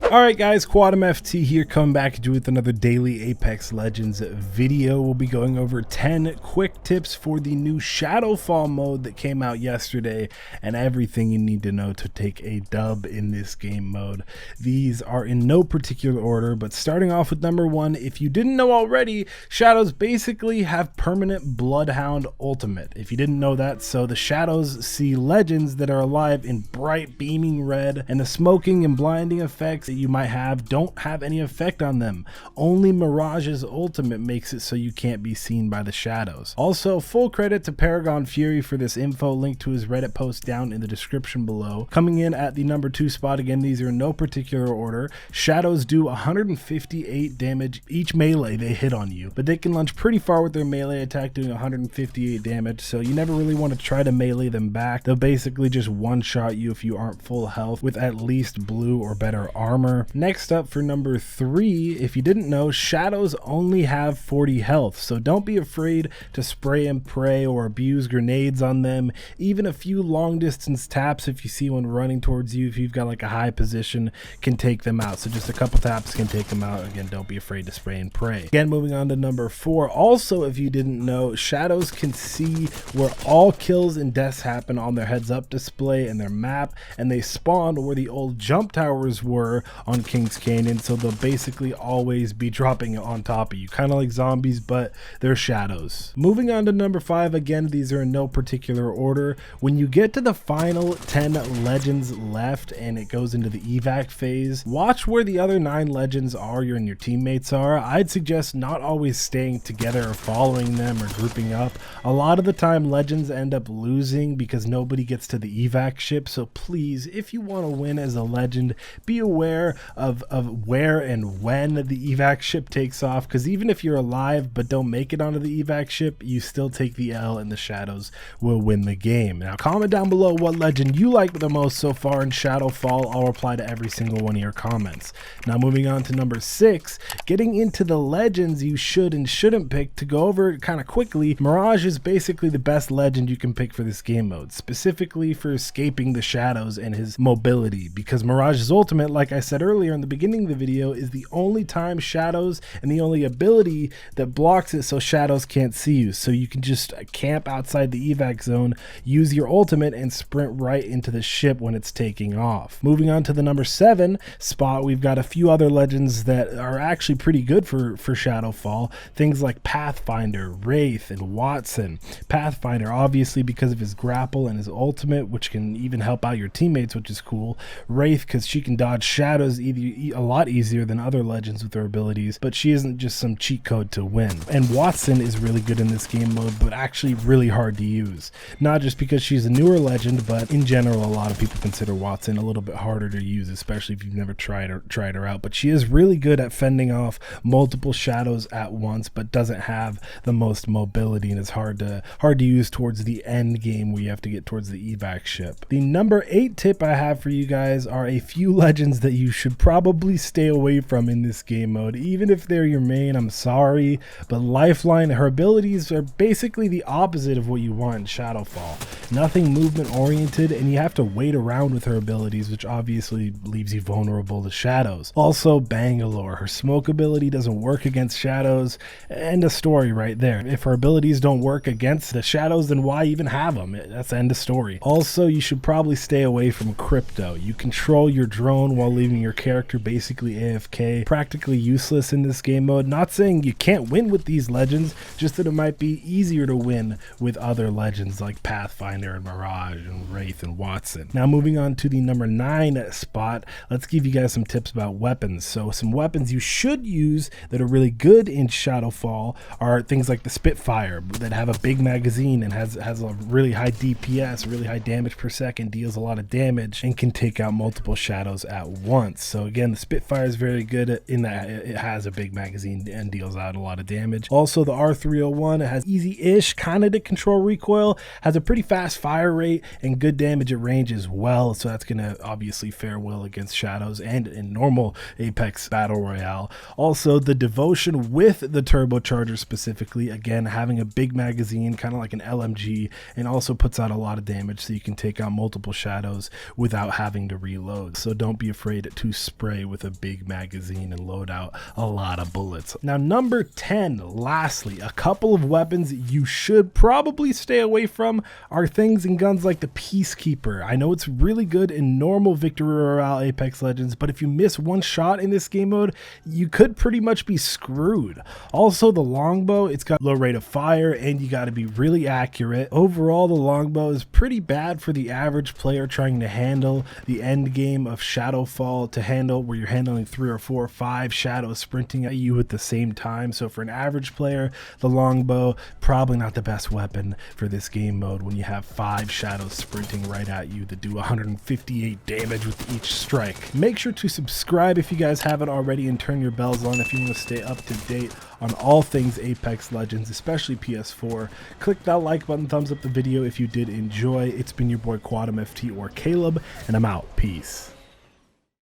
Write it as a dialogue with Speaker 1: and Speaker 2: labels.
Speaker 1: Alright guys, Quadmft here, coming back to you with another daily Apex Legends video. We'll be going over 10 quick tips for the new Shadowfall mode that came out yesterday and everything you need to know to take a dub in this game mode. These are in no particular order, but starting off with number 1, if you didn't know already, Shadows basically have permanent Bloodhound ultimate. If you didn't know that, so the Shadows see legends that are alive in bright beaming red, and the smoking and blinding effects you might have don't have any effect on them. Only Mirage's ultimate makes it so you can't be seen by the shadows. Also, full credit to Paragon Fury for this info, linked to his Reddit post down in the description below. Coming in at the number 2 spot, again these are in no particular order, Shadows do 158 damage each melee they hit on you, but they can launch pretty far with their melee attack doing 158 damage, so you never really want to try to melee them back. They'll basically just one-shot you if you aren't full health with at least blue or better armor. Next up for number 3, if you didn't know, Shadows only have 40 health, so don't be afraid to spray and pray or abuse grenades on them. Even a few long distance taps if you see one running towards you, if you've got like a high position, can take them out. So just a couple taps can take them out. Again, don't be afraid to spray and pray. Again, moving on to number 4, also if you didn't know, Shadows can see where all kills and deaths happen on their heads up display and their map, and they spawn where the old jump towers were on King's Canyon, so they'll basically always be dropping it on top of you, kind of like zombies, but they're shadows. Moving on to number 5, again these are in no particular order. When you get to the final 10 legends left and it goes into the evac phase, watch where the other 9 legends are you and your teammates are. I'd suggest not always staying together or following them or grouping up. A lot of the time legends end up losing because nobody gets to the evac ship, so please, if you want to win as a legend, be aware of where and when the evac ship takes off, because even if you're alive but don't make it onto the evac ship, you still take the L and the Shadows will win the game. Now comment down below what legend you like the most so far in Shadowfall. I'll reply to every single one of your comments. Now moving on to number 6, getting into the legends you should and shouldn't pick. To go over it kind of quickly, Mirage is basically the best legend you can pick for this game mode, specifically for escaping the shadows and his mobility, because Mirage's ultimate, like I said earlier in the beginning of the video, is the only time shadows and the only ability that blocks it so shadows can't see you. So you can just camp outside the evac zone, use your ultimate, and sprint right into the ship when it's taking off. Moving on to the number 7 spot, we've got a few other legends that are actually pretty good for Shadowfall. Things like Pathfinder, Wraith, and Watson. Pathfinder, obviously because of his grapple and his ultimate, which can even help out your teammates, which is cool. Wraith, because she can dodge shadows a lot easier than other legends with her abilities, but she isn't just some cheat code to win. And Watson is really good in this game mode, but actually really hard to use. Not just because she's a newer legend, but in general a lot of people consider Watson a little bit harder to use, especially if you've never tried her out. But she is really good at fending off multiple shadows at once, but doesn't have the most mobility and is hard to use towards the end game where you have to get towards the evac ship. The number 8 tip I have for you guys are a few legends that you should probably stay away from in this game mode. Even if they're your main, I'm sorry, but Lifeline, her abilities are basically the opposite of what you want in Shadowfall. Nothing movement oriented, and you have to wait around with her abilities, which obviously leaves you vulnerable to shadows. Also Bangalore, her smoke ability doesn't work against shadows. End of story right there. If her abilities don't work against the shadows, then why even have them? That's the end of story. Also, you should probably stay away from Crypto. You control your drone while leaving your character basically AFK. Practically useless in this game mode. Not saying you can't win with these legends, just that it might be easier to win with other legends like Pathfinder and Mirage and Wraith and Watson. Now moving on to the number 9 spot, let's give you guys some tips about weapons. So some weapons you should use that are really good in Shadowfall are things like the Spitfire that have a big magazine and has a really high DPS, really high damage per second, deals a lot of damage, and can take out multiple shadows at once. So again, the Spitfire is very good in that it has a big magazine and deals out a lot of damage. Also the R301, it has easy-ish kind of to control recoil, has a pretty fast fire rate and good damage at range as well, so that's going to obviously fare well against shadows and in normal Apex Battle Royale. Also the Devotion with the turbocharger specifically, again having a big magazine kind of like an LMG, and also puts out a lot of damage so you can take out multiple shadows without having to reload. So don't be afraid to spray with a big magazine and load out a lot of bullets. Now, number 10, lastly, a couple of weapons you should probably stay away from are things and guns like the Peacekeeper. I know it's really good in normal Victory Royale Apex Legends, but if you miss one shot in this game mode, you could pretty much be screwed. Also, the longbow, it's got low rate of fire and you got to be really accurate. Overall, the longbow is pretty bad for the average player trying to handle the end game of Shadowfall, to handle where you're handling 3 or 4 or 5 shadows sprinting at you at the same time. So for an average player, the longbow probably not the best weapon for this game mode when you have 5 shadows sprinting right at you that do 158 damage with each strike. Make sure to subscribe if you guys haven't already and turn your bells on if you want to stay up to date on all things Apex Legends, especially PS4. Click that like button, thumbs up the video if you did enjoy. It's been your boy Quadmft or Caleb, and I'm out. Peace.